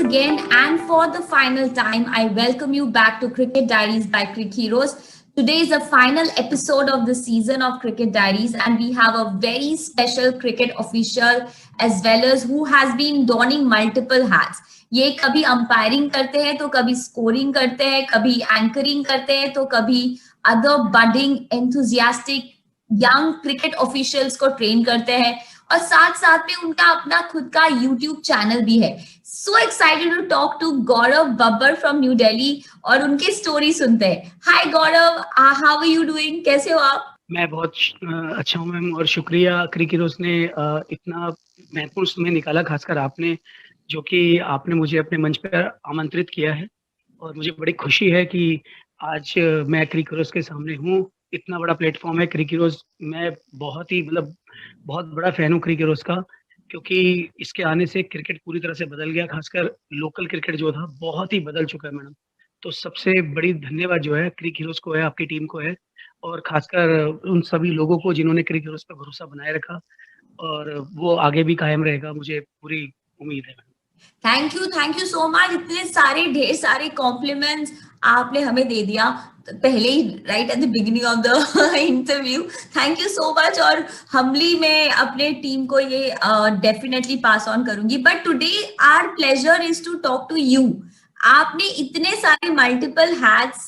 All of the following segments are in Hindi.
again, and for the final time, I welcome you back to Cricket Diaries by Crick Heroes. Today is the final episode of the season of Cricket Diaries, and we have a very special cricket official as well as who has been donning multiple hats. ये कभी अंपायरिंग करते हैं तो कभी स्कोरिंग करते हैं, कभी एंकरिंग करते हैं तो कभी other budding enthusiastic young cricket officials को ट्रेन करते हैं और साथ साथ में उनका अपना खुद का यूट्यूब चैनल भी है. So excited to talk to Gaurav Babbar from New Delhi और उनके स्टोरी सुनते हैं. Hi Gaurav, how are you doing? कैसे हो आप? मैं बहुत अच्छा हूँ मैम, और शुक्रिया क्रिक हीरोज ने इतना महत्वपूर्ण समय निकाला, खासकर आपने, जो कि आपने मुझे अपने मंच पर आमंत्रित किया है. और मुझे बड़ी खुशी है कि आज मैं क्रिक हीरोज के सामने हूँ. इतना बड़ा प्लेटफॉर्म है क्रिक हीरोज. मैं बहुत बड़ा फैन हूँ क्रिक हीरोज का, क्योंकि इसके आने से क्रिकेट पूरी तरह से बदल गया. खासकर लोकल क्रिकेट जो था बहुत ही बदल चुका है मैडम. तो सबसे बड़ी धन्यवाद जो है क्रिक हीरोज को है, आपकी टीम को है, और खासकर उन सभी लोगों को जिन्होंने क्रिक हीरोज पर भरोसा बनाए रखा, और वो आगे भी कायम रहेगा, मुझे पूरी उम्मीद है. Thank you so much. इतने सारे ढेर सारे कॉम्प्लीमेंट्स आपने हमें दे दिया पहले ही, right at the beginning of the interview. Thank you so much. और हमली मैं अपने टीम को ये डेफिनेटली पास ऑन करूंगी. But today our pleasure is to talk to you. आपने इतने सारे मल्टीपल हैट्स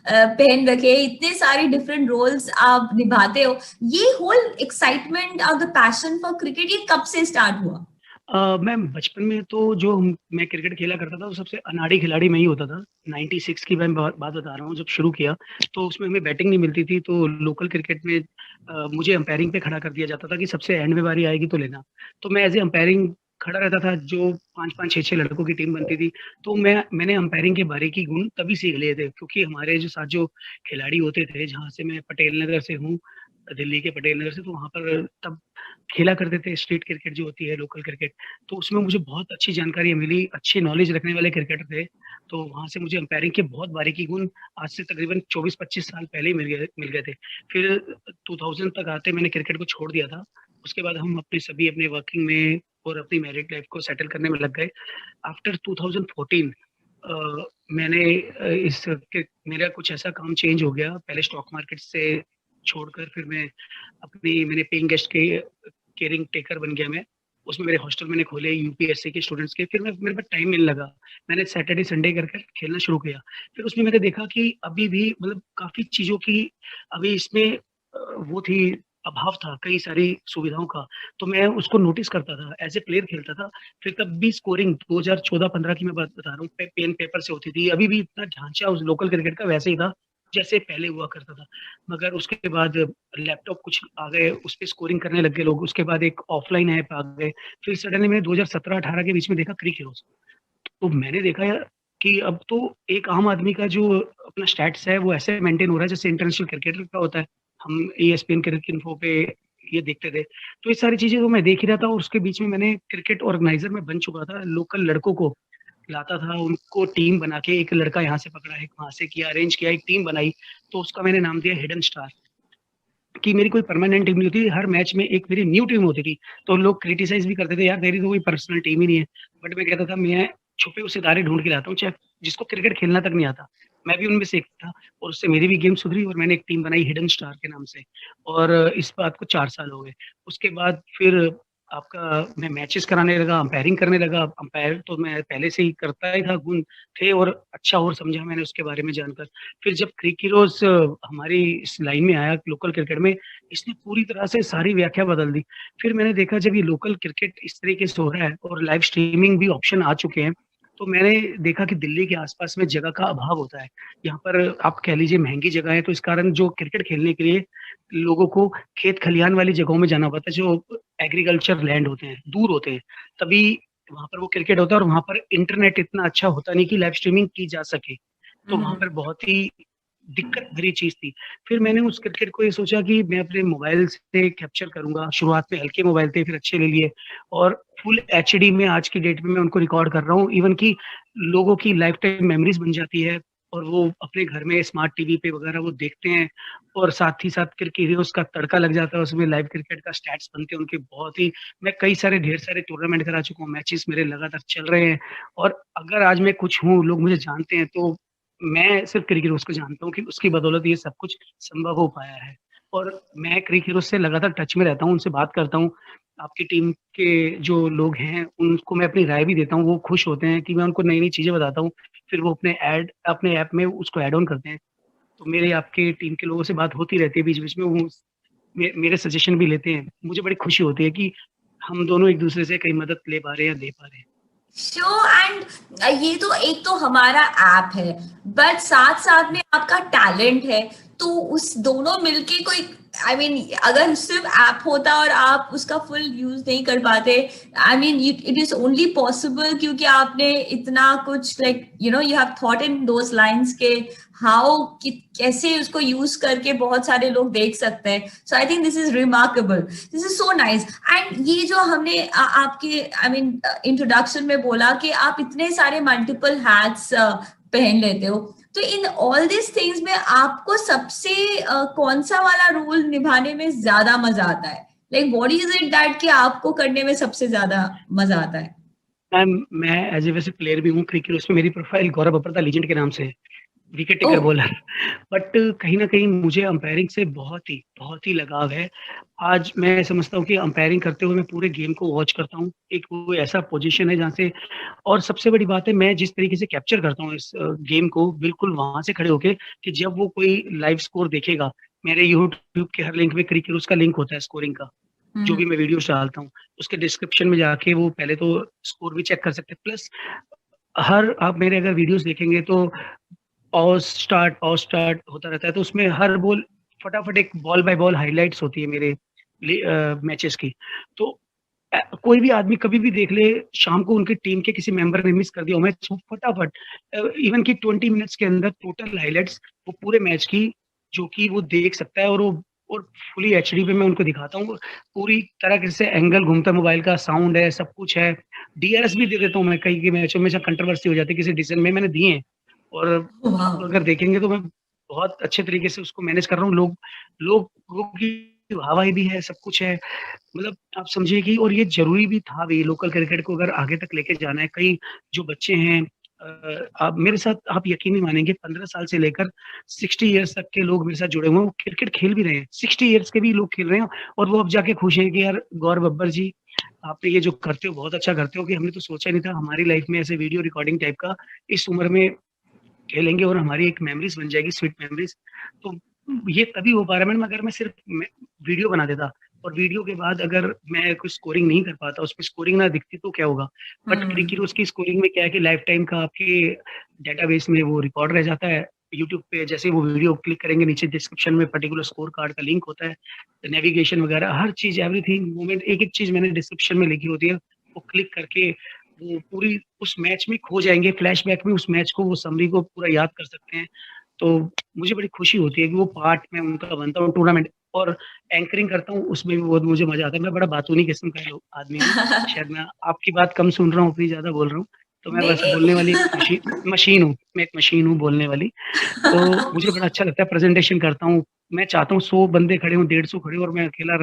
पहन रखे, इतने सारे डिफरेंट रोल्स आप निभाते हो. ये होल एक्साइटमेंट और द पैशन फॉर क्रिकेट ये कब से स्टार्ट हुआ? मैम, बचपन में तो जो मैं क्रिकेट खेला करता था, वो सबसे अनाड़ी खिलाड़ी मैं ही होता था. 96 की मैं बात बता रहा हूँ. जब शुरू किया तो उसमें हमें बैटिंग नहीं मिलती थी, तो लोकल क्रिकेट में मुझे अंपायरिंग पे खड़ा कर दिया जाता था कि सबसे एंड में बारी आएगी तो लेना. तो मैं एज ए अंपायरिंग खड़ा रहता था. जो 5-5, 6-6 लड़कों की टीम बनती थी, तो मैंने अंपायरिंग के बारीकी गुण तभी सीख लिए थे, क्योंकि हमारे जो साथ जो खिलाड़ी होते थे, जहाँ से मैं पटेल नगर से हूँ, दिल्ली के पटेल नगर से, तो वहाँ पर तब खेला करते थे स्ट्रीट क्रिकेट जो होती है, लोकल क्रिकेट. तो उसमें मुझे बहुत अच्छी जानकारी मिली, अच्छी नॉलेज रखने वाले क्रिकेटर थे. तो वहाँ से मुझे अंपायरिंग के बहुत बारीकी गुण आज से तकरीबन 24-25 साल पहले ही मिल गए थे. फिर 2000 तक आते मैंने क्रिकेट को छोड़ दिया था. उसके बाद हम अपने वर्किंग में और अपनी मैरिड लाइफ को सेटल करने में लग गए. आफ्टर 2014 मैंने मेरा कुछ ऐसा काम चेंज हो गया. पहले स्टॉक मार्केट से छोड़कर फिर मैंने पेइंग गेस्ट के केयरिंग टेकर बन गया. मैं उसमें मेरे हॉस्टल मैंने खोले यूपीएससी के स्टूडेंट्स के. फिर मेरे पास टाइम मिलने लगा. मैंने सैटरडे संडे कर खेलना शुरू किया. फिर उसमें मैंने देखा कि अभी भी काफी चीजों की अभी इसमें वो थी, अभाव था कई सारी सुविधाओं का. तो मैं उसको नोटिस करता था, एज ए प्लेयर खेलता था. फिर तब भी स्कोरिंग 2014-15 की मैं बात बता रहा हूँ, पेन पेपर से होती थी. अभी भी इतना ढांचा उस लोकल क्रिकेट का वैसे ही था जैसे पहले हुआ करता था. मगर उसके बाद लैपटॉप कुछ आ गए, उस पर स्कोरिंग करने लग गए लोग. उसके बाद एक ऑफलाइन ऐप आ गए. फिर सडनली मैंने 2017-18 के बीच में देखा क्रिक हीरोज. तो मैंने देखा यार कि अब तो एक आम आदमी का जो अपना स्टैट्स है वो ऐसे मेंटेन हो रहा है जैसे इंटरनेशनल क्रिकेटर का होता है. हम ESPN क्रिकेट इन्फो पे ये देखते थे. तो ये सारी चीजें तो मैं देख ही रहा था. और उसके बीच में मैंने क्रिकेट ऑर्गेनाइजर में बन चुका था. लोकल लड़कों को लाता था, उनको टीम बना के, एक लड़का यहाँ से पकड़ा, एक वहां से किया, अरेंज किया, एक टीम बनाई. तो उसका मैंने नाम दिया हिडन स्टार. कि मेरी कोई परमानेंट टीम नहीं होती, हर मैच में एक मेरी न्यू टीम होती थी. तो लोग क्रिटिसाइज भी करते थे, यार तेरी तो कोई पर्सनल टीम ही नहीं है. बट मैं कहता था मैं छुपे हुए सितारे ढूंढ के लाता हूँ, चाहे जिसको क्रिकेट खेलना तक नहीं आता, मैं भी उनमें से एक था. और उससे मेरी भी गेम सुधरी और मैंने एक टीम बनाई हिडन स्टार के नाम से. और इस बात को 4 साल हो गए. उसके बाद फिर मैं मैचेस कराने लगा, अंपायरिंग करने लगा. अंपायर तो मैं पहले से ही करता ही था, गुण थे, और अच्छा और समझा मैंने उसके बारे में जानकर. फिर जब क्रिक हीरोज हमारी इस लाइन में आया लोकल क्रिकेट में, इसने पूरी तरह से सारी व्याख्या बदल दी. फिर मैंने देखा जब ये लोकल क्रिकेट इस तरीके से हो रहा है और लाइव स्ट्रीमिंग भी ऑप्शन आ चुके हैं, तो मैंने देखा कि दिल्ली के आसपास में जगह का अभाव होता है. यहाँ पर आप कह लीजिए महंगी जगह है, तो इस कारण जो क्रिकेट खेलने के लिए लोगों को खेत खलिहान वाली जगहों में जाना पड़ता है, जो एग्रीकल्चर लैंड होते हैं, दूर होते हैं. तभी वहां पर वो क्रिकेट होता है. और वहां पर इंटरनेट इतना अच्छा होता नहीं कि लाइव स्ट्रीमिंग की जा सके. तो वहां पर बहुत ही दिक्कत भरी चीज थी. फिर मैंने उस क्रिकेट को ये सोचा कि मैं अपने मोबाइल से कैप्चर करूंगा. शुरुआत में हल्के मोबाइल थे, फिर अच्छे ले लिए, और फुल HD में आज की डेट में मैं उनको रिकॉर्ड कर रहा हूँ. इवन की लोगों की लाइफ टाइम मेमोरीज बन जाती है. और वो अपने घर में स्मार्ट टीवी पे वगैरह वो देखते हैं, और साथ ही साथ क्रिकेट हीरोज का तड़का लग जाता है उसमें, लाइव क्रिकेट का स्टैट्स बनते हैं उनके बहुत ही। मैं कई सारे ढेर सारे टूर्नामेंट करा चुका हूँ, मैचेस मेरे लगातार चल रहे हैं, और अगर आज मैं कुछ हूँ, लोग मुझे जानते हैं, तो मैं सिर्फ क्रिकेट हीरोज को जानता हूँ कि उसकी बदौलत ये सब कुछ संभव हो पाया है। और मैं क्रिकेट हीरोज से लगातार टच में रहता हूँ, उनसे बात करता हूँ। आपकी टीम के जो लोग हैं उनको मैं अपनी राय भी देता हूँ, वो खुश होते हैं कि मैं उनको नई नई चीजें बताता हूँ, फिर वो अपने ऐप में उसको ऐड ऑन करते हैं। तो मेरे आपके टीम के लोगों से बात होती रहती है बीच बीच में, वो मेरे सजेशन भी लेते हैं। मुझे बड़ी खुशी होती है कि हम दोनों एक दूसरे से कहीं मदद ले पा रहे हैं या दे पा रहे हैं। शो एंड ये तो एक तो हमारा ऐप है, बट साथ साथ में आपका टैलेंट है, तो उस दोनों मिलके कोई अगर सिर्फ ऐप होता और आप उसका फुल यूज नहीं कर पाते, इट इज ओनली पॉसिबल क्योंकि आपने इतना कुछ you have thought in those lines के हाउ कैसे उसको यूज करके बहुत सारे लोग देख सकते हैं। So I think this is remarkable, this is so nice. And ये जो हमने आपके इंट्रोडक्शन में बोला कि आप इतने सारे मल्टीपल हैट्स पहन लेते हो, तो इन ऑल दिस थिंग्स में आपको सबसे कौन सा वाला रोल निभाने में ज्यादा मजा आता है? व्हाट इज इट दैट कि आपको करने में सबसे ज्यादा मजा आता है? मैम, मैं एज ए वैसे प्लेयर भी हूँ क्रिकेट, उसमें मेरी प्रोफाइल गौरव बपरता लीजेंड के नाम से है, wicket taker oh, bowler. But कहीं न कहीं मुझे अंपायरिंग से बहुत ही लगाव है। आज मैं समझता हूँ कि अंपायरिंग करते हुए मैं पूरे गेम को वॉच करता हूँ। एक वो ऐसा पोज़ीशन है जहाँ से, और सबसे बड़ी बात है, मैं जिस तरीके से कैप्चर करता हूँ इस गेम को, बिल्कुल वहाँ से खड़े होके, कि जब वो कोई लाइव स्कोर देखेगा, मेरे यूट्यूब के हर लिंक में क्रिकेट उसका लिंक होता है स्कोरिंग का। जो भी मैं वीडियोज़ डालता हूँ, उसके डिस्क्रिप्शन में जाके वो पहले तो स्कोर भी चेक कर सकते हैं। प्लस आप मेरे अगर वीडियोज़ देखेंगे तो पॉज़ स्टार्ट होता रहता है, तो उसमें हर बॉल फटाफट एक बॉल बाय बॉल हाइलाइट्स होती है मेरे मैचेस की। तो कोई भी आदमी कभी भी देख ले, शाम को उनकी टीम के किसी मेंबर ने मिस कर दिया हो मैच, वो फटाफट इवन कि 20 मिनट्स के अंदर टोटल हाइलाइट्स वो पूरे मैच की, जो कि वो देख सकता है, और फुली एचडी पे मैं उनको दिखाता हूँ। पूरी तरह से एंगल घूमता है, मोबाइल का साउंड है, सब कुछ है। डीआरएस भी दे देता हूँ मैं, कई के मैचों में जब कंट्रोवर्सी हो जाती है किसी डिसीजन में, मैंने दिए हैं। और आप वाह, अगर देखेंगे तो मैं बहुत अच्छे तरीके से उसको मैनेज कर रहा हूँ। लोगों की वाहवाही भी है, सब कुछ है। मतलब आप समझिए कि, और ये ज़रूरी भी था भी, लोकल क्रिकेट को अगर आगे तक लेके जाना है। कई जो बच्चे हैं, आप मेरे साथ, आप यकीन नहीं मानेंगे, 15 साल से लेकर 60 इयर्स तक के लोग मेरे साथ जुड़े हुए हैं, वो क्रिकेट खेल भी रहे हैं। 60 इयर्स के भी लोग खेल रहे हैं, और वो अब जाके खुश हैं कि यार गौर बब्बर जी, आप ये जो करते हो बहुत अच्छा करते हो, कि हमने तो सोचा नहीं था हमारी लाइफ में ऐसे वीडियो रिकॉर्डिंग टाइप का इस उम्र में खेलेंगे, और हमारी एक मेमोरीज बन जाएगी, स्वीट मेमोरीज। तो ये तभी हो पा रहा है मैडम, अगर मैं सिर्फ वीडियो बना देता, और वीडियो के बाद अगर मैं कुछ स्कोरिंग नहीं कर पाता, उसमें स्कोरिंग ना दिखती, तो क्या होगा। बट क्रिकेट उसकी स्कोरिंग में क्या है कि लाइफ टाइम का आपके डेटाबेस में वो रिकॉर्ड रह जाता है। यूट्यूब पे जैसे वो वीडियो क्लिक करेंगे, नीचे डिस्क्रिप्शन में पर्टिकुलर स्कोर कार्ड का लिंक होता है, नेविगेशन वगैरह हर चीज, एवरीथिंग मोमेंट, एक एक चीज मैंने डिस्क्रिप्शन में लिखी होती है। वो क्लिक करके वो पूरी उस मैच में खो जाएंगे, फ्लैशबैक में उस मैच को, वो समरी को पूरा याद कर सकते हैं। तो मुझे बड़ी खुशी होती है कि वो पार्ट मैं उनका बनता हूँ टूर्नामेंट, और एंकरिंग करता हूँ, उसमें भी बहुत मुझे मजा आता है। मैं बड़ा बातूनी किस्म का आदमी हूँ, शायद मैं आपकी बात कम सुन रहा हूँ, अपनी ज्यादा बोल रहा हूँ। तो मैं नहीं बस बोलने वाली एक नहीं। मशीन हूँ, मैं एक मशीन हूँ बोलने वाली। तो मुझे बड़ा अच्छा लगता है, प्रेजेंटेशन करता हूँ। मैं चाहता हूँ 100 बंदे खड़े हों, 150 खड़े हों, और मैं अकेला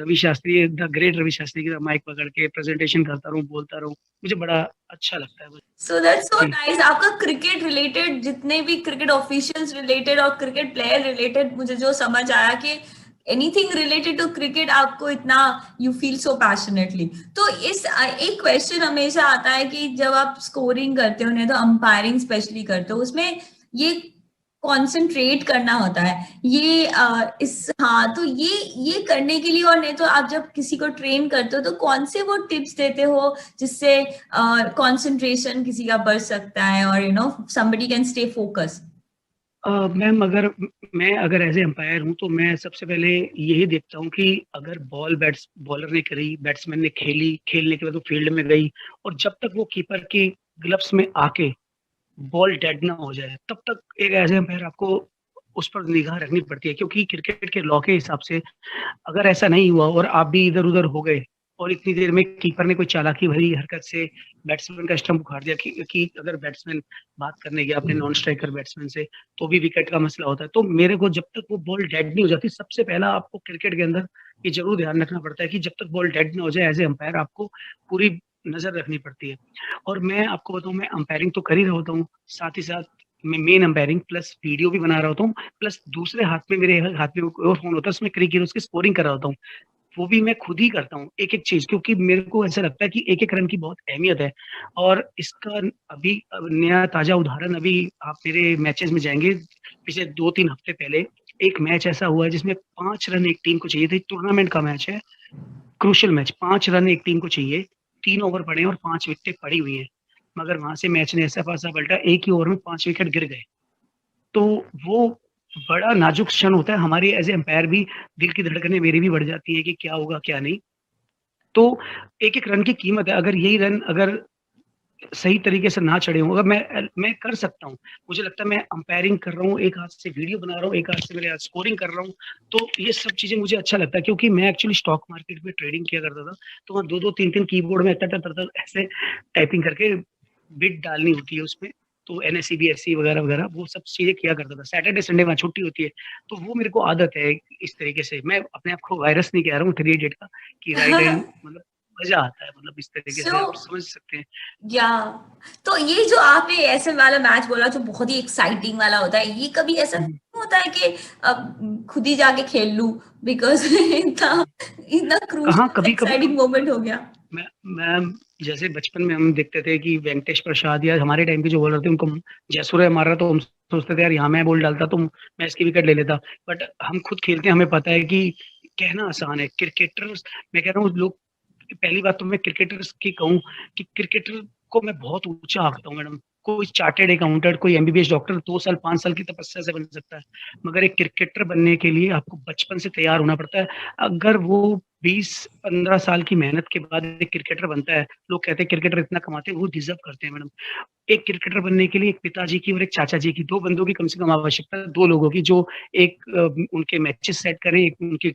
रवि शास्त्री, द ग्रेट रवि शास्त्री की माइक पकड़ के प्रेजेंटेशन करता रहूँ, बोलता रहूँ। मुझे बड़ा अच्छा लगता है बस। सो दैट्स सो जी। नाइस। आपका क्रिकेट रिलेटेड जितने भी क्रिकेट ऑफिशियल्स रिलेटेड और क्रिकेट प्लेयर रिलेटेड मुझे जो समझ आया कि एनीथिंग रिलेटेड टू क्रिकेट आपको इतना यू फील सो पैशनेटली। तो इस एक क्वेश्चन हमेशा आता है कि जब आप स्कोरिंग करते हो, नहीं तो अंपायरिंग स्पेशली करते हो, उसमें ये कंसंट्रेट करना होता है, ये हाँ, तो ये करने के लिए, और नहीं तो आप जब किसी को ट्रेन करते हो तो कौन से वो टिप्स देते हो जिससे कंसंट्रेशन किसी का बढ़ सकता है, और somebody can stay focus? Ma'am, मैं अगर एज ए एम्पायर हूँ, तो मैं सबसे पहले यही देखता हूँ कि अगर बॉलर ने करी, बैट्समैन ने खेली, खेलने के बाद वो फील्ड में गई, और जब तक वो कीपर के ग्लव्स में आके बॉल डेड ना हो जाए, तब तक एक एज ए एम्पायर आपको उस पर निगाह रखनी पड़ती है। क्योंकि क्रिकेट के लॉ के हिसाब से, अगर ऐसा नहीं हुआ और आप भी इधर उधर हो गए, और इतनी देर में कीपर ने कोई चालाकी भरी हरकत से बैट्समैन का स्टंप उखाड़ दिया कि अगर बैट्समैन बात करने गया अपने नॉन स्ट्राइकर बैट्समैन से तो भी विकेट का मसला होता है। तो मेरे को जब तक वो बॉल डेड नहीं हो जाती, सबसे पहला आपको क्रिकेट के अंदर ये जरूर ध्यान रखना पड़ता है कि जब तक बॉल डेड ना हो जाए, एज ए अंपायर आपको पूरी नजर रखनी पड़ती है। और मैं आपको बताऊं, मैं अंपायरिंग तो कर ही रहा होता हूँ, साथ ही साथ मैं मेन अंपायरिंग प्लस वीडियो भी बना रहा होता हूँ, प्लस दूसरे हाथ में मेरे हाथ में कोई और फोन होता है, उसमें क्रिक हीरोज की स्कोरिंग कर रहा होता हूँ। वो भी मैं खुद ही करता हूँ एक एक चीज, क्योंकि मेरे को ऐसा लगता है कि एक एक रन की बहुत अहमियत है। और इसका अभी नया ताजा उदाहरण, अभी आप मेरे मैचेस में जाएंगे पिछले 2-3 हफ्ते पहले एक मैच ऐसा हुआ है जिसमें 5 रन एक टीम को चाहिए थे। टूर्नामेंट का मैच है, क्रूशियल मैच, 5 रन एक टीम को चाहिए, 3 ओवर पड़े और 5 विकेटें पड़ी हुई हैं, मगर वहां से मैच ने ऐसा पासा पलटा, एक ही ओवर में 5 विकेट गिर गए। तो वो बड़ा नाजुक क्षण होता है, हमारी एज ए एम्पायर भी दिल की धड़कनें मेरी भी बढ़ जाती है कि क्या होगा क्या नहीं। तो एक एक रन की कीमत है, अगर यही रन अगर सही तरीके से ना चढ़े हों, अगर मैं कर सकता हूँ, मुझे लगता है मैं अंपायरिंग कर रहा हूँ, एक हाथ से वीडियो बना रहा हूँ, एक हाथ से मेरे हाथ स्कोरिंग कर रहा हूँ, तो ये सब चीजें मुझे अच्छा लगता है। क्योंकि मैं एक्चुअली स्टॉक मार्केट में ट्रेडिंग किया करता था, तो वहाँ 2-2 3-3 कीबोर्ड में ऐसे टाइपिंग करके बिट डालनी होती है उसमें, तो NSE BSE वगैरह वगैरह वो सब चीजें किया करता था। सैटरडे संडे वहाँ छुट्टी होती है, तो वो मेरे को आदत है इस तरीके से। मैं अपने आप को वायरस नहीं कह रहा हूँ 3 इडियट का कि राइट हैंड, मतलब मजा आता है, मतलब इस तरीके से आप सो समझ सकते हैं। या तो ये जो आपने ऐसे वाला मैच बोला जो बहुत ही एक्साइटिंग वाला होता है, ये कभी ऐसा हम्म, होता है कि अब खुद ही जाके खेल लूं बिकॉज इतना इतना हाँ क्रूशियल कभी कभी एक्साइटिंग मोमेंट हो गया। मैं जैसे बचपन में हम देखते थे कि वेंकटेश प्रसाद या हमारे टाइम के जो बॉलर थे उनको जयसूर्य मार रहा, तो हम सोचते थे यार यहाँ मैं बॉल डालता तो मैं इसकी विकेट ले लेता। बट हम खुद खेलते हैं, हमें पता है कि कहना आसान है। क्रिकेटर्स, मैं कह रहा हूँ लोग, पहली बात तो मैं क्रिकेटर्स की कहूँ कि क्रिकेटर को मैं बहुत ऊंचा आंकता हूँ मैडम। कोई चार्टेड अकाउंटेंट, कोई MBBS डॉक्टर 2 साल 5 साल की तपस्या से बन सकता है, मगर एक क्रिकेटर बनने के लिए आपको बचपन से तैयार होना पड़ता है। अगर वो 20-15 साल की मेहनत के बाद एक क्रिकेटर बनता है, लोग कहते हैं क्रिकेटर इतना कमाते हैं, वो डिजर्व करते हैं मैडम। एक क्रिकेटर बनने के लिए एक पिताजी की और एक चाचा जी की, 2 बंदों की कम से कम आवश्यकता है, 2 लोगों की जो एक उनके मैचेस सेट करें, एक उनकी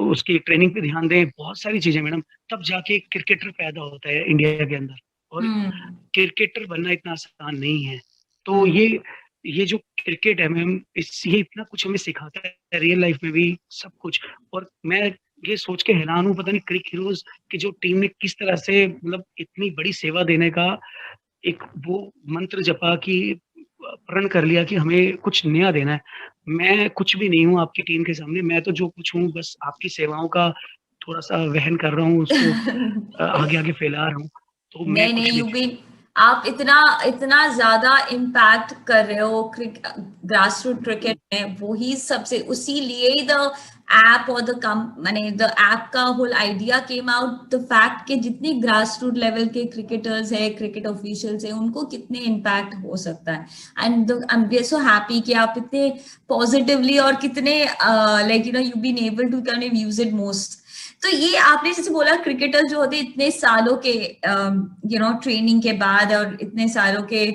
उसकी ट्रेनिंग पे ध्यान दें, बहुत सारी चीजें मैडम, तब जाके एक क्रिकेटर पैदा होता है इंडिया के अंदर। और हम्म क्रिकेटर बनना इतना आसान नहीं है। तो हम्म ये जो क्रिकेट है मैम, इस ये इतना कुछ हमें सिखाता है रियल लाइफ में भी, सब कुछ। और मैं ये सोच के हैरान हूँ, पता नहीं क्रिक हीरोज की जो टीम ने किस तरह से मतलब इतनी बड़ी सेवा देने का एक वो मंत्र जपा कि प्रण कर लिया कि हमें कुछ नया देना है। मैं कुछ भी नहीं हूँ आपकी टीम के सामने, मैं तो जो कुछ हूँ बस आपकी सेवाओं का थोड़ा सा वहन कर रहा हूँ, उसको आगे आगे फैला रहा हूँ, तो मैं नहीं नहीं कुछ नहीं। यू बीन आप इतना इतना ज्यादा इम्पैक्ट कर रहे हो ग्रास रूट क्रिकेट में, वो ही सबसे उसी लिए द ऐप और द कम माने द ऐप का whole idea came out the fact कि जितने ग्रास रूट लेवल के क्रिकेटर्स है, क्रिकेट ऑफिशियल्स है, उनको कितने इम्पैक्ट हो सकता है। And I am so happy कि आप इतने पॉजिटिवली और कितने like you been able to can use it most. तो ये आपने जैसे बोला क्रिकेटर जो होते इतने सालों के ट्रेनिंग के बाद और इतने सालों के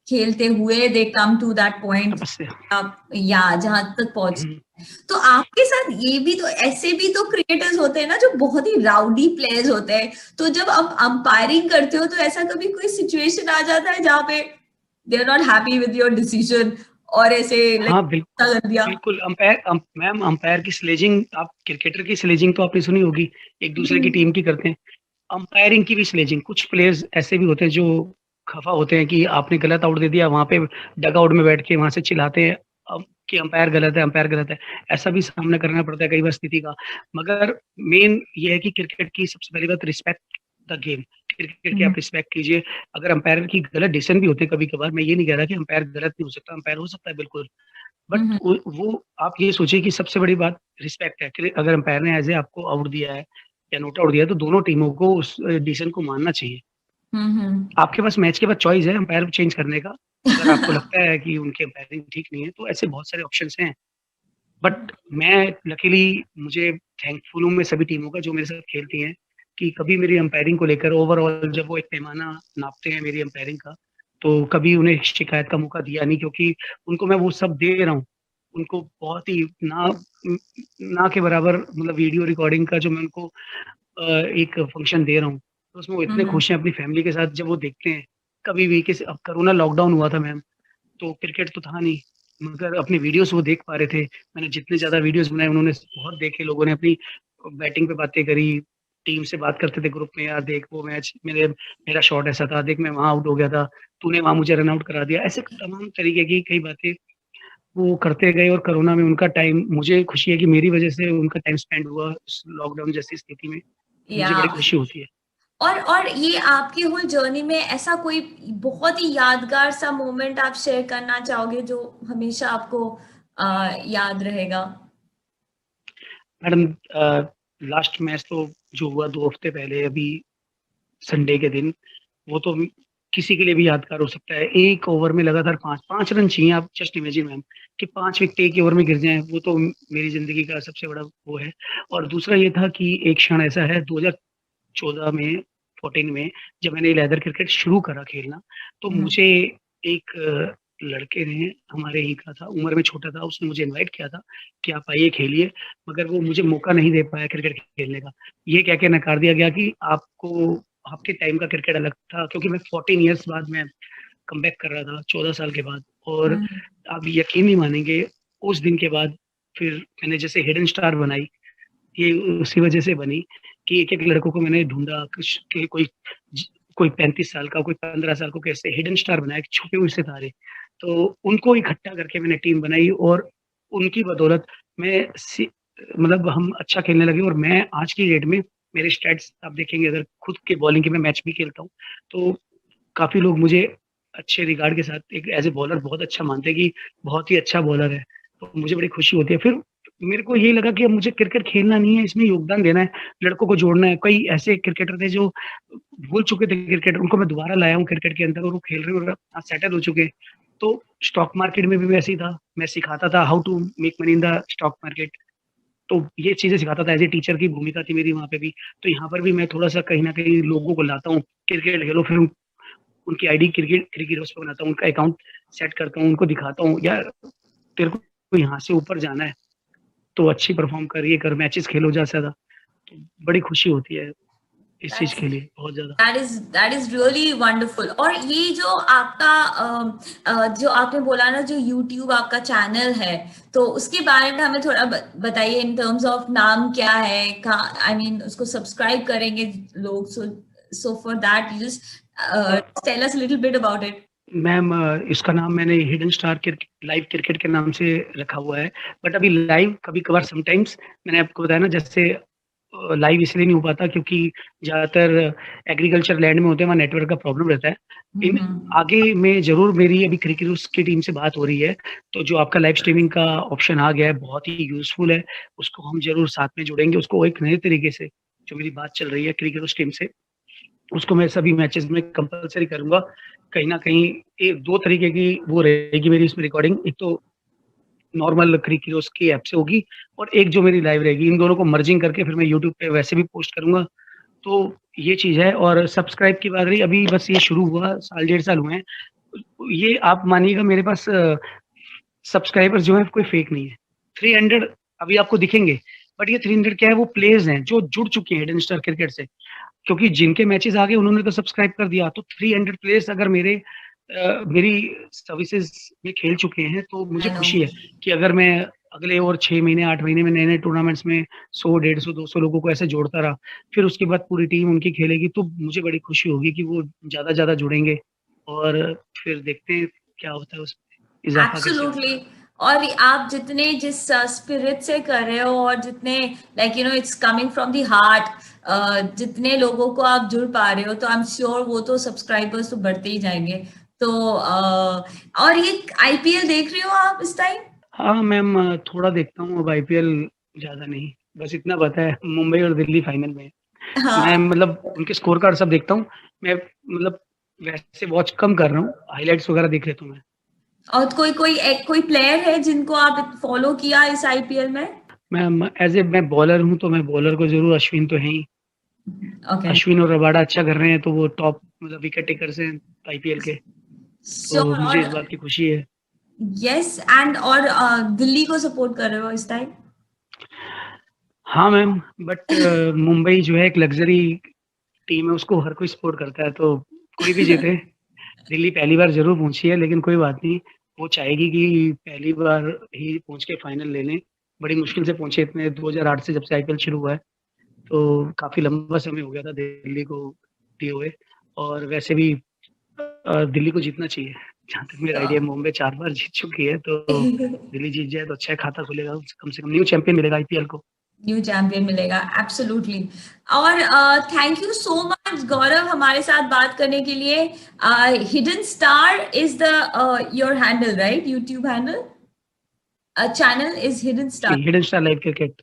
खेलते हुए दे कम टू दैट पॉइंट तपस्या। या जहां तक पहुंच। हम्म, तो आपके साथ ये भी तो ऐसे भी तो क्रिकेटर्स होते हैं ना जो बहुत ही राउडी प्लेयर्स होते हैं, तो जब आप अंपायरिंग करते हो तो ऐसा कभी कोई सिचुएशन आ जाता है जहाँ पे they are not happy with your decision और ऐसे लाइक हाँ बिल्कुल। कर दिया। बिल्कुल मैम अंपायर की स्लेजिंग, आप क्रिकेटर की स्लेजिंग तो आपने सुनी होगी, एक दूसरे की टीम की करते हैं। अंपायरिंग की भी स्लेजिंग, कुछ प्लेयर्स ऐसे भी होते हैं जो खफा होते हैं कि आपने गलत आउट दे दिया, वहां पे डग आउट में बैठ के वहां से चिल्लाते हैं कि अंपायर गलत है, अंपायर गलत है। ऐसा भी सामना करना पड़ता है कई बार स्थिति का। मगर मेन ये है कि क्रिकेट की सबसे पहली बात, रिस्पेक्ट द गेम। क्रिकेट की आप रिस्पेक्ट कीजिए। अगर अंपायर की गलत डिसीजन भी होते हैं कभी कभार, मैं ये नहीं कह रहा कि अंपायर गलत नहीं हो सकता, अंपायर हो सकता है बिल्कुल, बट वो आप ये सोचिए कि सबसे बड़ी बात रिस्पेक्ट है। कि अगर अंपायर ने एज ए आपको आउट दिया है या नोट आउट दिया है, तो दोनों टीमों को उस डिसीजन को मानना चाहिए। हम्म आपके पास मैच के बाद चॉइस है अंपायर चेंज करने का, अगर आपको लगता है कि उनकी अंपायरिंग ठीक नहीं है, तो ऐसे बहुत सारे ऑप्शंस हैं। बट मैं लकीली, मुझे थैंकफुल हूँ मैं सभी टीमों का जो मेरे साथ खेलती हैं, कि कभी मेरी अंपायरिंग को लेकर ओवरऑल जब वो एक पैमाना नापते हैं मेरी अंपायरिंग का, तो कभी उन्हें शिकायत का मौका दिया नहीं, क्योंकि उनको मैं वो सब दे रहा हूँ। उनको बहुत ही ना ना के बराबर, मतलब वीडियो रिकॉर्डिंग का जो मैं उनको एक फंक्शन दे रहा हूँ, तो उसमें वो इतने खुश हैं अपनी फैमिली के साथ जब वो देखते हैं कभी भी। किसी अब कोरोना लॉकडाउन हुआ था मैम, तो क्रिकेट तो था नहीं, मगर अपनी वीडियोस वो देख पा रहे थे। मैंने जितने ज्यादा वीडियोस बनाए उन्होंने बहुत देखे, लोगों ने अपनी बैटिंग पे बातें करी, टीम से बात करते थे ग्रुप में, यार देख वो मैच मेरा शॉट ऐसा था, देख मैं वहां आउट हो गया था, तूने वहां मुझे रन आउट करा दिया। ऐसे तमाम तरीके की कई बातें वो करते गए, और कोरोना में उनका टाइम, मुझे खुशी है कि मेरी वजह से उनका टाइम स्पेंड हुआ उस लॉकडाउन जैसी स्थिति में, मुझे या बड़ी खुशी होती है। और ये आपकी होल जर्नी में ऐसा कोई बहुत ही यादगार सा मोमेंट आप शेयर करना चाहोगे जो हमेशा आपको याद रहेगा? मैडम, लास्ट मैच तो जो हुआ 2 हफ्ते पहले, अभी संडे के दिन, वो तो किसी के लिए भी यादगार हो सकता है। एक ओवर में लगातार पांच पांच रन चाहिए, आप जस्ट इमेजिन मैम, कि 5 विकेट एक ही ओवर में गिर जाएं, वो तो मेरी जिंदगी का सबसे बड़ा वो है। और दूसरा ये था कि एक क्षण ऐसा है 2014 में, 14 में, जब मैंने लेदर क्रिकेट शुरू करा खेलना, तो मुझे एक लड़के ने, हमारे ही का था, उम्र में छोटा था, उसने मुझे इनवाइट किया था कि आप आइए खेलिए, मगर वो मुझे मौका नहीं दे पाया क्रिकेट खेलने का। ये कह के नकार दिया गया कि आपको, आपके टाइम का क्रिकेट अलग था, क्योंकि मैं 14 ईयर्स बाद मैं कमबैक कर रहा था, 14 साल के बाद। और आप यकीन नहीं मानेंगे, उस दिन के बाद फिर मैंने जैसे हिडन स्टार बनाई, ये उसी वजह से बनी कि एक एक लड़कों को मैंने ढूंढा कि कोई 35 साल का, कोई 15 साल को, कैसे हिडन स्टार बनाया, छुपे हुए सितारे, तो उनको इकट्ठा करके मैंने टीम बनाई, और उनकी बदौलत मैं मतलब हम अच्छा खेलने लगे। और मैं आज की डेट में, मेरे स्टैट्स आप देखेंगे, अगर खुद के बॉलिंग के, मैं मैच भी खेलता हूँ, तो काफी लोग मुझे अच्छे रिगार्ड के साथ एक एज ए बॉलर बहुत अच्छा मानते हैं कि बहुत ही अच्छा बॉलर है, तो मुझे बड़ी खुशी होती है। फिर मेरे को यही लगा कि अब मुझे क्रिकेट खेलना नहीं है, इसमें योगदान देना है, लड़कों को जोड़ना है। कई ऐसे क्रिकेटर थे जो भूल चुके थे क्रिकेट, उनको मैं दोबारा लाया हूँ क्रिकेट के अंदर, और वो खेल रहे हैं और आज सेटल हो चुके हैं। तो स्टॉक मार्केट में भी वैसे ही था, मैं सिखाता था how to make money in the stock market, तो ये चीजें सिखाता था, एज ए टीचर की भूमिका थी मेरी वहां पे भी। तो यहाँ पर भी मैं थोड़ा सा कहीं ना कहीं लोगों को लाता हूँ, क्रिकेट खेलो, फिर उनकी आईडी क्रिकेट क्रिकेट पे बनाता हूँ, उनका अकाउंट सेट करता हूँ, उनको दिखाता हूँ, यार तेरे को यहाँ से ऊपर जाना है, तो अच्छी परफॉर्म करिए, कर मैचेस खेलो ज्यादा से ज्यादा, तो बड़ी खुशी होती है इस चीज के लिए बहुत ज्यादा। That is really wonderful. और ये जो आपका जो आपने बोला ना, जो यूट्यूब आपका चैनल है, तो उसके बारे में हमें थोड़ा बताइए, इन टर्म्स ऑफ नाम क्या है, आई मीन उसको सब्सक्राइब करेंगे लोग, so for that you just tell us little bit about it. Ma'am, इसका नाम मैंने Hidden Star Cricket, live cricket के नाम से रखा हुआ है, बट अभी लाइव कभी कभार समटाइम्स, मैंने आपको बताया ना, जैसे लाइव इसलिए नहीं हो पाता क्योंकि ज्यादातर एग्रीकल्चर लैंड में होते हैं, वहाँ नेटवर्क का प्रॉब्लम रहता है। इन आगे में जरूर मेरी अभी क्रिकेट की टीम से बात हो रही है, तो जो आपका लाइव स्ट्रीमिंग का ऑप्शन आ गया है, बहुत ही यूजफुल है, उसको हम जरूर साथ में जुड़ेंगे, उसको एक नए तरीके से, जो मेरी बात चल रही है क्रिकेट टीम से, उसको मैं सभी मैचेस में कंपलसरी करूंगा। कहीं ना कहीं एक दो तरीके की वो रहेगी मेरी इसमें रिकॉर्डिंग, एक तो नॉर्मल क्रिकेट की ऐप से होगी, और एक जो मेरी लाइव रहेगी, इन दोनों को मर्जिंग करके फिर मैं यूट्यूब पे वैसे भी पोस्ट करूंगा। तो ये चीज है। और सब्सक्राइब की बात रही, अभी बस ये शुरू हुआ, साल 1.5 साल हुए हैं, ये आप मानिएगा मेरे पास सब्सक्राइबर्स जो है कोई फेक नहीं है। 300 अभी आपको दिखेंगे, बट ये 300 क्या है, वो प्लेयर्स हैं जो जुड़ चुके हैं हिडन स्टार क्रिकेट से, क्योंकि जिनके मैचेस आ गए उन्होंने तो सब्सक्राइब कर दिया। तो 300 प्लेयर्स अगर मेरी सर्विसेज में खेल चुके हैं, तो मुझे खुशी है कि अगर मैं अगले और 6 महीने 8 महीने में नए नए टूर्नामेंट्स में 100 150 200 लोगों को ऐसे जोड़ता रहा, फिर उसके बाद पूरी टीम उनकी खेलेगी, तो मुझे बड़ी खुशी होगी कि वो ज्यादा जुड़ेंगे, और फिर देखते हैं क्या होता है, उसमें इजाफा कैसे होता एब्सोल्युटली। है। और आप जितने जिस स्पिरिट से कर रहे हो, और जितने like you know it's coming from the heart, जितने लोगों को आप जुड़ पा रहे हो, तो आई एम श्योर वो तो सब्सक्राइबर्स तो बढ़ते ही जाएंगे। तो और ये आईपीएल देख रहे हो आप इस टाइम? हाँ मैम, थोड़ा देखता हूँ, अब आईपीएल ज्यादा नहीं, बस इतना पता है मुंबई और दिल्ली फाइनल में है। मैं हाँ। मतलब उनके स्कोर कार्ड सब देखता हूँ, मैं मतलब वैसे वॉच कम कर रहा हूँ, हाइलाइट्स वगैरह देख लेता हूँ मैं। और कोई प्लेयर है जिनको आप फॉलो किया इस आईपीएल में? मैं एज ए मैं बॉलर हूँ, तो मैं बॉलर को जरूर, अश्विन तो है ही, ओके। अश्विन और रबाडा अच्छा कर रहे हैं, तो वो टॉप मतलब विकेट टेकर्स हैं आईपीएल के, तो श्योर। मुझे और इस बात की खुशी है। यस एंड और दिल्ली को सपोर्ट कर रहे हो इस टाइम? हाँ मैम, बट मुंबई जो है एक लग्जरी टीम है, उसको हर कोई सपोर्ट करता है, तो कोई भी जीते। दिल्ली पहली बार ज़रूर पहुँची है, लेकिन कोई बात नहीं, वो चाहेगी कि पहली बार ही पहुँच के फाइनल ले लें। बड़ी मुश्किल से पहुँचे इतने 2008 से जब से आईपीएल शुरू हुआ है, तो काफ़ी लंबा समय हो गया था दिल्ली को दिए हुए और वैसे भी दिल्ली को जीतना चाहिए। जहाँ तक मेरा आइडिया है, मुंबई 4 बार जीत चुकी है, तो दिल्ली जीत जाए तो अच्छा है, खाता खुलेगा, कम से कम न्यू चैंपियन मिलेगा आईपीएल को। न्यू चैंपियन मिलेगा, एब्सोल्युटली। और thank you so much Gaurav हमारे साथ बात करने के लिए। Hidden Star is the your handle, right? YouTube handle, channel is Hidden Star. Hidden Star Live Cricket.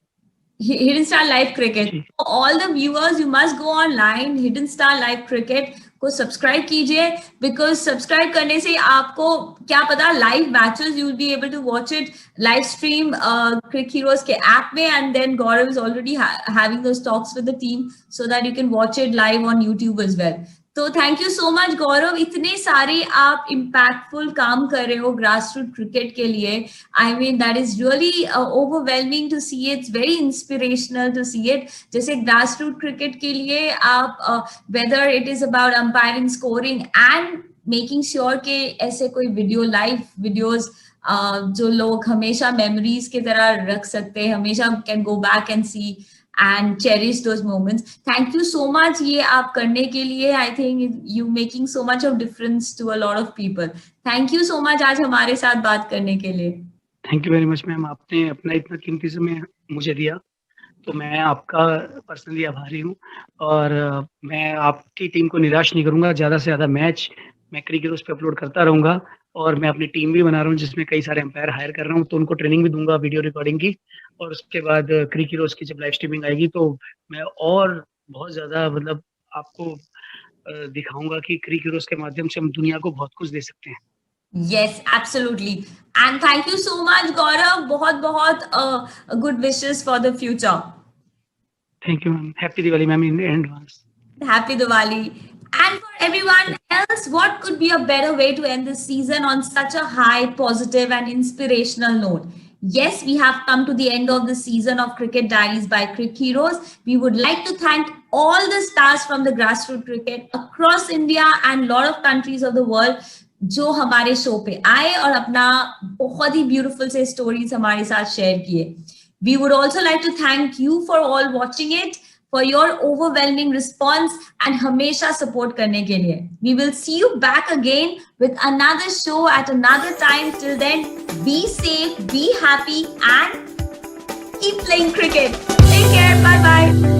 Hidden Star Live Cricket. जी। For all the viewers, you must go online, Hidden Star Live Cricket को सब्सक्राइब कीजिए, बिकॉज सब्सक्राइब करने से आपको क्या पता live matches you will be able to watch it live stream CricHeroes के ऐप में, and then Gaurav is already having those talks with the team so that you can watch it live on YouTube as well. तो thank you so much Gaurav, इतने सारे आप इम्पैक्टफुल काम कर रहे हो ग्रास रूट क्रिकेट के लिए। I mean that is really overwhelming to see, it's very inspirational to see it. जैसे ग्रास रूट क्रिकेट के लिए आप whether it is about umpiring, scoring and making sure के ऐसे कोई वीडियो, लाइव वीडियोज जो लोग हमेशा मेमोरीज की तरह रख सकते हैं, हमेशा can go back and see and cherish those moments. Thank you so much ये आप करने के लिए। I think you making so much of difference to a lot of people. Thank you so much आज हमारे साथ बात करने के लिए। Thank you very much ma'am, आपने अपना इतना कीमती समय मुझे दिया, तो मैं आपका पर्सनली आभारी हूँ और मैं आपकी टीम को निराश नहीं करूँगा। ज़्यादा से ज़्यादा मैच मैं क्रिक हीरोज़ पे अपलोड करता रहूँगा और मैं अपनी टीम भी बना रहा हूँ जिसमें कई सारे अंपायर हायर कर रहा हूँ, तो उनको ट्रेनिंग भी दूंगा वीडियो रिकॉर्डिंग की, और उसके बाद क्रिक हीरोज़ की जब लाइव स्ट्रीमिंग आएगी तो मैं और बहुत ज़्यादा मतलब आपको दिखाऊंगा कि क्रिक हीरोज़ के माध्यम से हम दुनिया को बहुत कुछ दे सकते हैं। Yes, absolutely. And thank you so much, Gaurav. बहुत good wishes for the future. Thank you, ma'am. Happy Diwali, ma'am, in advance. Happy Diwali. And for everyone else, what could be a better way to end this season on such a high, positive and inspirational note? Yes, we have come to the end of the season of Cricket Diaries by Crick Heroes. We would like to thank all the stars from the grassroots cricket across India and lot of countries of the world जो हमारे शो पे आए और अपना बहुत ही ब्यूटीफुल से स्टोरीज हमारे साथ शेयर किए। We would also like to thank you for all watching it, for your overwhelming response and हमेशा support करने के लिए। We will see you back again with another show at another time. Till then, be safe, be happy and keep playing cricket. Take care. Bye bye.